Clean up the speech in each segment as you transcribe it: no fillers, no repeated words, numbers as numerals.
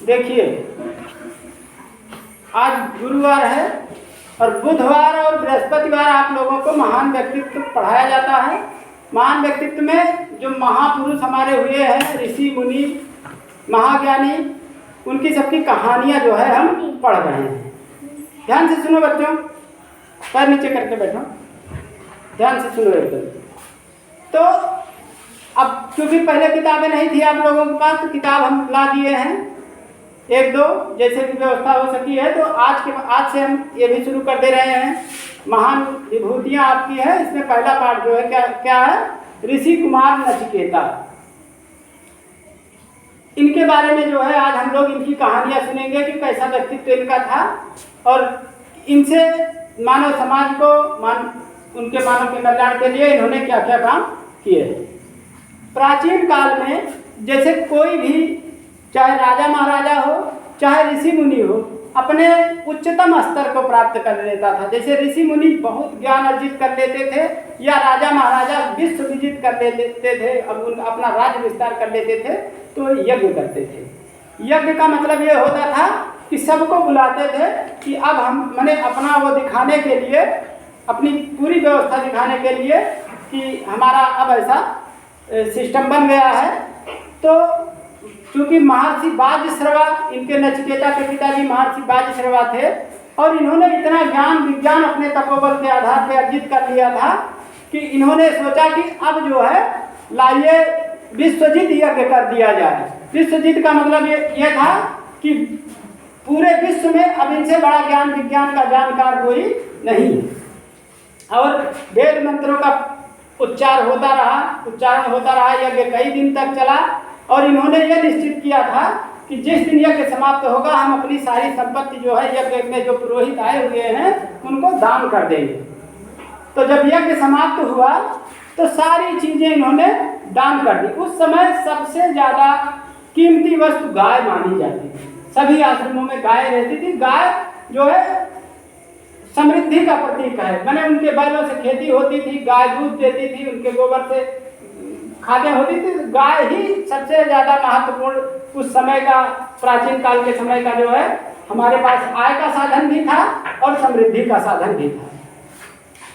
देखिए आज गुरुवार है और बुधवार और बृहस्पतिवार आप लोगों को महान व्यक्तित्व पढ़ाया जाता है। महान व्यक्तित्व में जो महापुरुष हमारे हुए हैं, ऋषि मुनि महाज्ञानी, उनकी सबकी कहानियाँ जो है हम पढ़ रहे हैं। ध्यान से सुनो बच्चों, पैर नीचे करके बैठो, ध्यान से सुनो एकदम। तो अब क्योंकि पहले किताबें नहीं थी आप लोगों के पास, तो किताब हम ला दिए हैं, एक दो जैसे भी व्यवस्था हो सकी है। तो आज से हम ये भी शुरू कर दे रहे हैं। महान विभूतियाँ आपकी है, इसमें पहला पाठ जो है क्या है, ऋषि कुमार नचिकेता। इनके बारे में जो है आज हम लोग इनकी कहानियाँ सुनेंगे कि कैसा व्यक्तित्व इनका था और इनसे मानव समाज को उनके मानव के कल्याण के लिए इन्होंने क्या क्या काम किए। प्राचीन काल में जैसे कोई भी, चाहे राजा महाराजा हो चाहे ऋषि मुनि हो, अपने उच्चतम स्तर को प्राप्त कर लेता था। जैसे ऋषि मुनि बहुत ज्ञान अर्जित कर लेते थे या राजा महाराजा विश्व विजित कर लेते थे, अब अपना राज्य विस्तार कर लेते थे, तो यज्ञ करते थे। यज्ञ का मतलब ये होता था कि सबको बुलाते थे कि अब हम मैंने अपना वो दिखाने के लिए, अपनी पूरी व्यवस्था दिखाने के लिए कि हमारा अब ऐसा सिस्टम बन गया है। तो क्योंकि महर्षि बाजश्रवा, इनके नचिकेता के पिताजी महर्षि बाजश्रवा थे और इन्होंने इतना ज्ञान विज्ञान अपने तपोबल के आधार पर अर्जित कर लिया था कि इन्होंने सोचा कि अब जो है लाइए विश्वजित यज्ञ कर दिया जाए। विश्वजित का मतलब ये था कि पूरे विश्व में अब इनसे बड़ा ज्ञान विज्ञान का जानकार कोई नहीं। और वेद मंत्रों का उच्चारण होता रहा, यज्ञ कई दिन तक चला और इन्होंने यह निश्चित किया था कि जिस दिन यज्ञ समाप्त होगा हम अपनी सारी संपत्ति जो है यज्ञ में जो पुरोहित आए हुए हैं उनको दान कर देंगे। तो जब यज्ञ समाप्त हुआ तो सारी चीजें इन्होंने दान कर दी। उस समय सबसे ज्यादा कीमती वस्तु गाय मानी जाती थी। सभी आश्रमों में गाय रहती थी। गाय जो है समृद्धि का प्रतीक है, मैंने उनके बैलों से खेती होती थी, गाय दूध देती थी, उनके गोबर से खादें होती थी। गाय ही सबसे ज्यादा महत्वपूर्ण उस समय का, प्राचीन काल के समय का जो है हमारे पास आय का साधन भी था और समृद्धि का साधन भी था।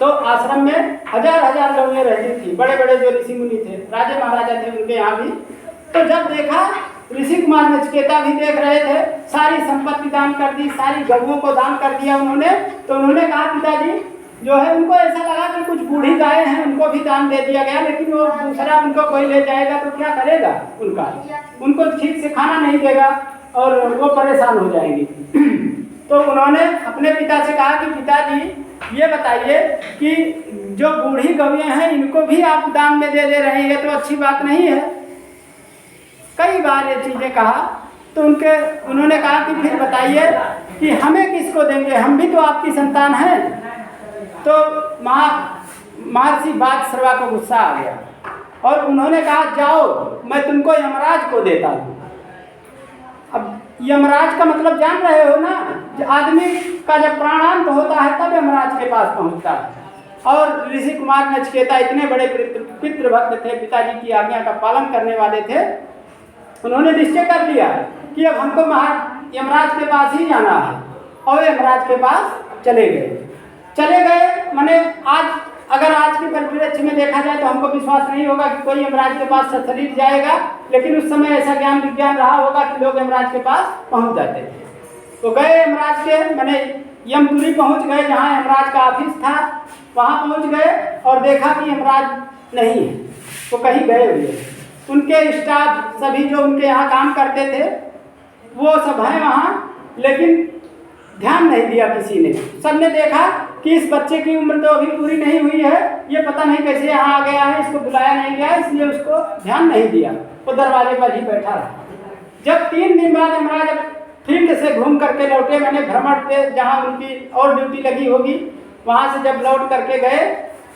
तो आश्रम में हजार हजार लोग रहती थी, बड़े बड़े जो ऋषि मुनि थे, राजे महाराजा थे उनके यहाँ भी। तो जब देखा, ऋषि कुमार नचिकेता भी देख रहे थे, सारी संपत्ति दान कर दी, सारी गौओं को दान कर दिया उन्होंने। तो उन्होंने कहा पिताजी जो है, उनको ऐसा लगा कि कुछ बूढ़ी गाय हैं उनको भी दान दे दिया गया, लेकिन वो दूसरा उनको कोई ले जाएगा तो क्या करेगा, उनको ठीक से खाना नहीं देगा और वो परेशान हो जाएंगी। तो उन्होंने अपने पिता से कहा कि पिताजी ये बताइए कि जो बूढ़ी गौएं हैं इनको भी आप दान में दे रहे हैं, तो अच्छी बात नहीं है। कई बार ये चीजें कहा तो उन्होंने कहा कि फिर बताइए कि हमें किसको देंगे, हम भी तो आपकी संतान हैं। तो महर्षि बाजश्रवा को गुस्सा आ गया और उन्होंने कहा जाओ मैं तुमको यमराज को देता हूँ। अब यमराज का मतलब जान रहे हो ना, आदमी का जब प्राणांत होता है तब यमराज के पास पहुँचता है। और ऋषि कुमार नचिकेता इतने बड़े पितृभक्त थे, पिताजी की आज्ञा का पालन करने वाले थे। उन्होंने निश्चय कर लिया कि अब हमको यमराज के पास ही जाना है और यमराज के पास चले गए। माने अगर आज के परिप्रेक्ष्य में देखा जाए तो हमको विश्वास नहीं होगा कि कोई यमराज के पास सशरीर जाएगा, लेकिन उस समय ऐसा ज्ञान विज्ञान रहा होगा कि लोग यमराज के पास पहुंच जाते थे। तो गए यमराज के, माने यमपुरी पहुंच गए, जहाँ यमराज का ऑफिस था वहाँ पहुंच गए और देखा कि यमराज नहीं है, वो कहीं गए हुए। उनके स्टाफ सभी जो उनके यहाँ काम करते थे वो सब हैं वहाँ, लेकिन ध्यान नहीं दिया किसी ने। सबने देखा कि इस बच्चे की उम्र तो अभी पूरी नहीं हुई है, ये पता नहीं कैसे यहाँ आ गया है, इसको बुलाया नहीं गया, इसलिए उसको ध्यान नहीं दिया, वो दरवाजे पर ही बैठा रहा। जब 3 दिन बाद यमराज फील्ड से घूम करके लौटे, मैंने भ्रमण पे जहाँ उनकी और ड्यूटी लगी होगी, वहाँ से जब लौट करके गए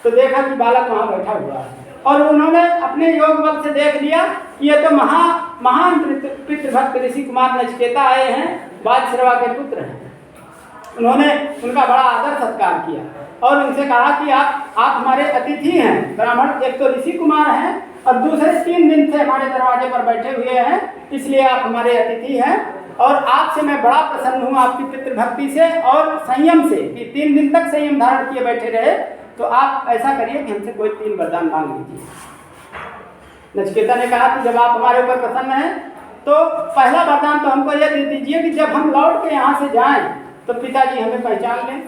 तो देखा कि बालक वहाँ बैठा हुआ है और उन्होंने अपने योग बल से देख लिया कि ये तो महान पितृभक्त ऋषि कुमार नचिकेता आए हैं, बाजश्रवा के पुत्र हैं। उन्होंने उनका बड़ा आदर सत्कार किया और उनसे कहा कि आप हमारे अतिथि हैं। ब्राह्मण एक तो ऋषि कुमार हैं और दूसरे 3 दिन से हमारे दरवाजे पर बैठे हुए हैं, इसलिए आप हमारे अतिथि हैं और आपसे मैं बड़ा प्रसन्न हूँ आपकी पितृभक्ति से और संयम से कि 3 दिन तक संयम धारण किए बैठे रहे। तो आप ऐसा करिए कि हमसे कोई 3 वरदान मांग लीजिए। नचिकेता ने कहा कि जब आप हमारे ऊपर प्रसन्न हैं तो पहला वरदान तो हमको यह दे दीजिए कि जब हम लौट के यहाँ से जाएं तो पिताजी हमें पहचान लें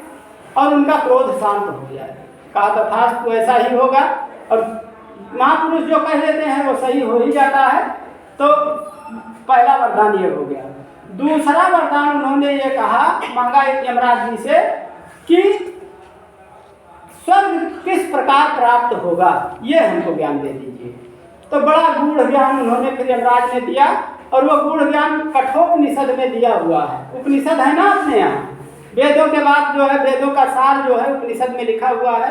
और उनका क्रोध शांत हो जाए। कहा तथास्तु, ऐसा ही होगा। और महापुरुष जो कह देते हैं वो सही हो ही जाता है। तो पहला वरदान ये हो गया। दूसरा वरदान उन्होंने ये कहा, मांगा यमराज जी से कि स्वर्ग किस प्रकार प्राप्त होगा ये हमको ज्ञान दे दीजिए। तो बड़ा गूढ़ ज्ञान उन्होंने फिर यमराज ने दिया और वो गूढ़ ज्ञान कठोपनिषद में दिया हुआ है। उपनिषद है ना अपने यहाँ, वेदों के बाद जो है वेदों का सार जो है उपनिषद में लिखा हुआ है।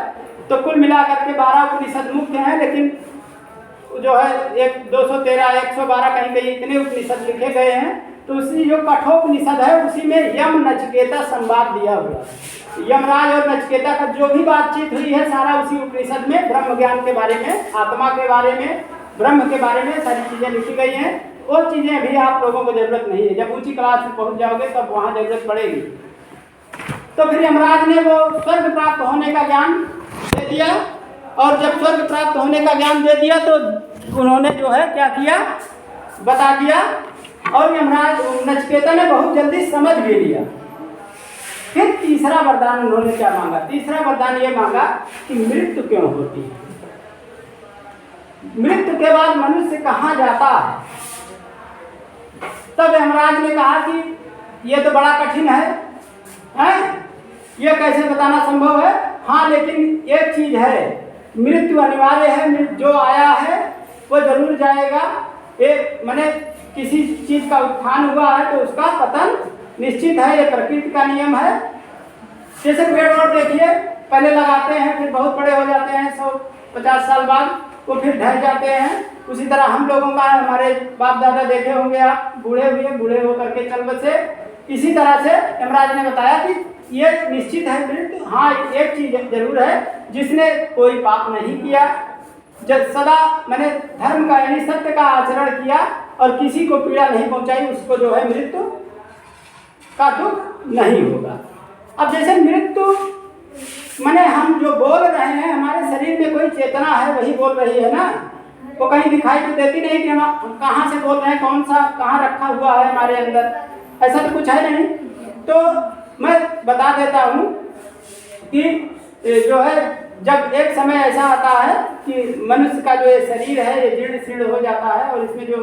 तो कुल मिलाकर के 12 उपनिषद मुख्य हैं, लेकिन जो है 213 112 कहीं कहीं इतने उपनिषद लिखे गए हैं। तो उसी जो कठोपनिषद है उसी में यम नचिकेता संवाद दिया हुआ है। यमराज और नचिकेता का जो भी बातचीत हुई है सारा उसी उपनिषद में ब्रह्म ज्ञान के बारे में, आत्मा के बारे में, ब्रह्म के बारे में सारी चीज़ें लिखी गई हैं। वो चीज़ें अभी आप लोगों को जरूरत नहीं है, जब ऊंची क्लास में पहुंच जाओगे तब वहाँ जरूरत पड़ेगी। तो फिर यमराज ने वो स्वर्ग प्राप्त होने का ज्ञान दे दिया और जब स्वर्ग प्राप्त होने का ज्ञान दे दिया तो उन्होंने जो है क्या किया बता दिया। और यमराज नचिकेता ने बहुत जल्दी समझ भी लिया। फिर तीसरा वरदान उन्होंने क्या मांगा? तीसरा वरदान ये मांगा कि मृत्यु क्यों होती है, मृत्यु के बाद मनुष्य कहाँ जाता है। तब यमराज ने कहा कि ये तो बड़ा कठिन है, ये कैसे बताना संभव है। हाँ, लेकिन एक चीज है, मृत्यु अनिवार्य है, जो आया है वो जरूर जाएगा। एक माने किसी चीज का उत्थान हुआ है तो उसका पतन निश्चित है, ये प्रकृति का नियम है। जैसे पेड़ और देखिए, पहले लगाते हैं फिर बहुत बड़े हो जाते हैं, 150 साल बाद वो फिर ढह जाते हैं। उसी तरह हम लोगों का, हमारे बाप दादा देखे होंगे आप, बूढ़े हो करके चल बसे। इसी तरह से यमराज ने बताया कि ये निश्चित है मृत्यु। हाँ, एक चीज जरूर है, जिसने कोई पाप नहीं किया, जब सदा मैंने धर्म का यानी सत्य का आचरण किया और किसी को पीड़ा नहीं पहुंचाई, उसको जो है मृत्यु का दुख नहीं होगा। अब जैसे मृत्यु माने हम जो बोल रहे हैं, हमारे शरीर में कोई चेतना है वही बोल रही है ना, वो कहीं दिखाई तो देती नहीं कि हम कहाँ से बोल रहे हैं, कौन सा कहाँ रखा हुआ है हमारे अंदर, ऐसा तो कुछ है नहीं। तो मैं बता देता हूँ कि जो है जब एक समय ऐसा आता है कि मनुष्य का जो ये शरीर है ये जीर्ण शीर्ण हो जाता है और इसमें जो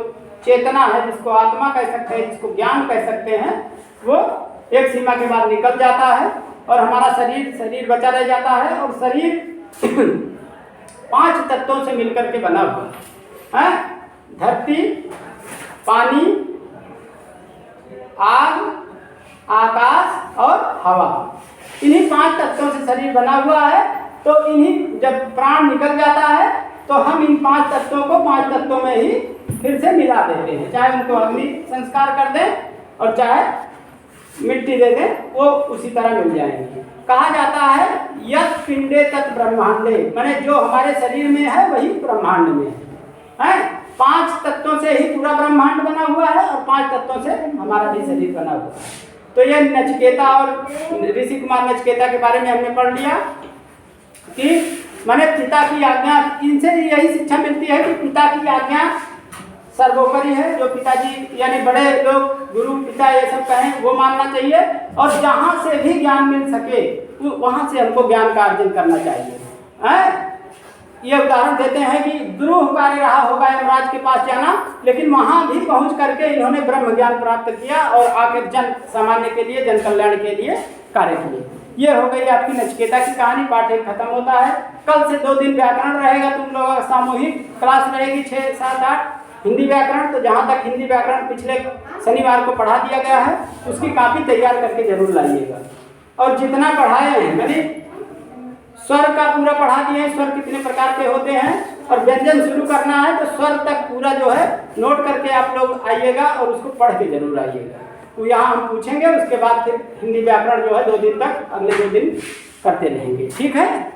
चेतना है, जिसको आत्मा कह सकते हैं, जिसको ज्ञान कह सकते हैं, वो एक सीमा के बाद निकल जाता है और हमारा शरीर बचा रह जाता है। और शरीर 5 तत्वों से मिलकर के बना हुआ है, धरती, पानी, आग, आकाश और हवा। इन्हीं 5 तत्वों से शरीर बना हुआ है। तो इन्हीं जब प्राण निकल जाता है तो हम इन 5 तत्वों को 5 तत्वों में ही फिर से मिला देते हैं, चाहे उनको अग्नि संस्कार कर दें और चाहे मिट्टी दे दें, वो उसी तरह मिल जाएंगे। कहा जाता है यत् पिंडे तत् ब्रह्मांडे, माने जो हमारे शरीर में है वही ब्रह्मांड में है। 5 तत्वों से ही पूरा ब्रह्मांड बना हुआ है और 5 तत्वों से हमारा भी शरीर बना हुआ है। तो ये नचिकेता और ऋषि कुमार नचिकेता के बारे में हमने पढ़ लिया कि माने पिता की आज्ञा, इनसे यही शिक्षा मिलती है कि पिता की आज्ञा सर्वोपरि है। जो पिताजी यानी बड़े लोग, गुरु, पिता ये सब कहें वो मानना चाहिए और जहाँ से भी ज्ञान मिल सके वहाँ से हमको ज्ञान का अर्जन करना चाहिए। ये उदाहरण देते हैं कि द्रोह कार्य रहा होगा यमराज के पास जाना, लेकिन वहाँ भी पहुँच करके इन्होंने ब्रह्म ज्ञान प्राप्त किया और आखिर जन सामान्य के लिए, जन कल्याण के लिए कार्य किए। ये हो गई आपकी नचिकेता की कहानी। पाठ 1 खत्म होता है। कल से 2 दिन व्याकरण रहेगा, तुम लोगों का सामूहिक क्लास रहेगी 6, 7, 8 हिंदी व्याकरण। तो जहाँ तक हिंदी व्याकरण पिछले शनिवार को पढ़ा दिया गया है उसकी कॉपी तैयार करके जरूर लाइएगा। और जितना पढ़ाए हैं मैंने स्वर का पूरा पढ़ा दिए, स्वर कितने प्रकार के होते हैं और व्यंजन शुरू करना है तो स्वर तक पूरा जो है नोट करके आप लोग आइएगा और उसको पढ़ के जरूर आइएगा। तो यहाँ हम पूछेंगे, उसके बाद फिर हिंदी व्याकरण जो है 2 दिन तक, अगले 2 दिन करते रहेंगे। ठीक है।